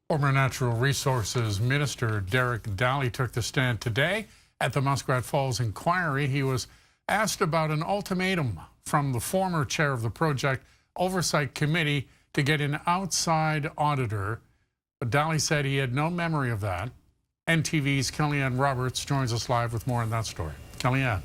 Former Natural Resources Minister Derrick Dalley took the stand today at the Muskrat Falls inquiry. He was asked about an ultimatum from the former chair of the project oversight committee to get an outside auditor. But Dalley said he had no memory of that. NTV's Kellyanne Roberts joins us live with more on that story. Kellyanne.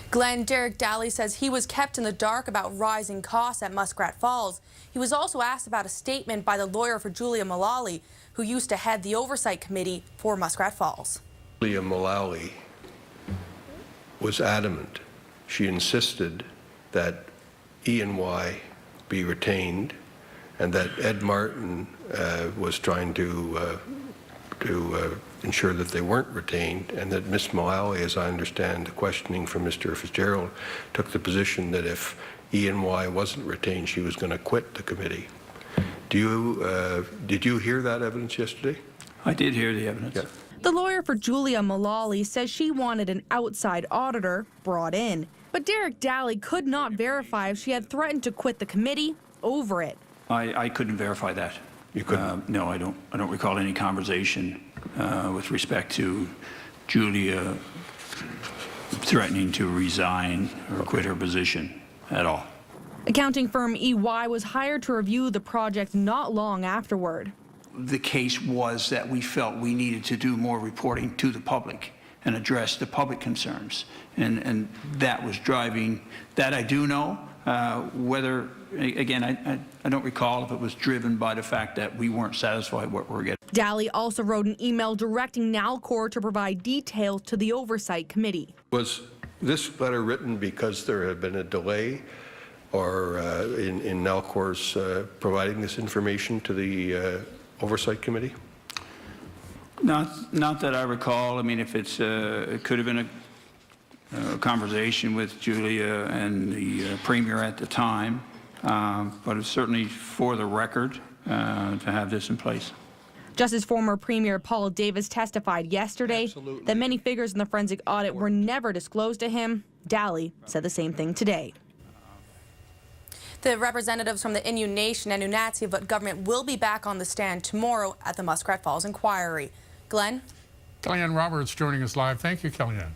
Glenn, Derrick Dalley says he was kept in the dark about rising costs at Muskrat Falls. He was also asked about a statement by the lawyer for Julia Mullally, who used to head the oversight committee for Muskrat Falls. Julia Mullally was adamant. She insisted that E&Y be retained and that Ed Martin was trying to ensure that they weren't retained, and that Ms. Mullally, as I understand the questioning from Mr. Fitzgerald, took the position that if E&Y wasn't retained, she was going to quit the committee. Did you hear that evidence yesterday? I did hear the evidence. Yeah. The lawyer for Julia Mullally says she wanted an outside auditor brought in. But Derrick Dalley could not verify if she had threatened to quit the committee over it. I couldn't verify that. You couldn't? No, I don't recall any conversation with respect to Julia threatening to resign or quit her position at all. Accounting firm EY was hired to review the project not long afterward. The case was that we felt we needed to do more reporting to the public and address the public concerns. And that was driving, that I do know. Whether, again, I don't recall if it was driven by the fact that we weren't satisfied what we're getting. Dalley also wrote an email directing Nalcor to provide details to the Oversight Committee. Was this letter written because there had been a delay or in Nalcor's providing this information to the Oversight Committee? Not that I recall. I mean, if it's, it could have been a conversation with Julia and the Premier at the time, but it's certainly for the record to have this in place. Just as former Premier Paul Davis testified yesterday that many figures in the forensic audit were never disclosed to him, Dalley said the same thing today. The representatives from the Innu Nation and Nunatsiavut government will be back on the stand tomorrow at the Muskrat Falls inquiry. Glenn? Kellyanne Roberts joining us live. Thank you, Kellyanne.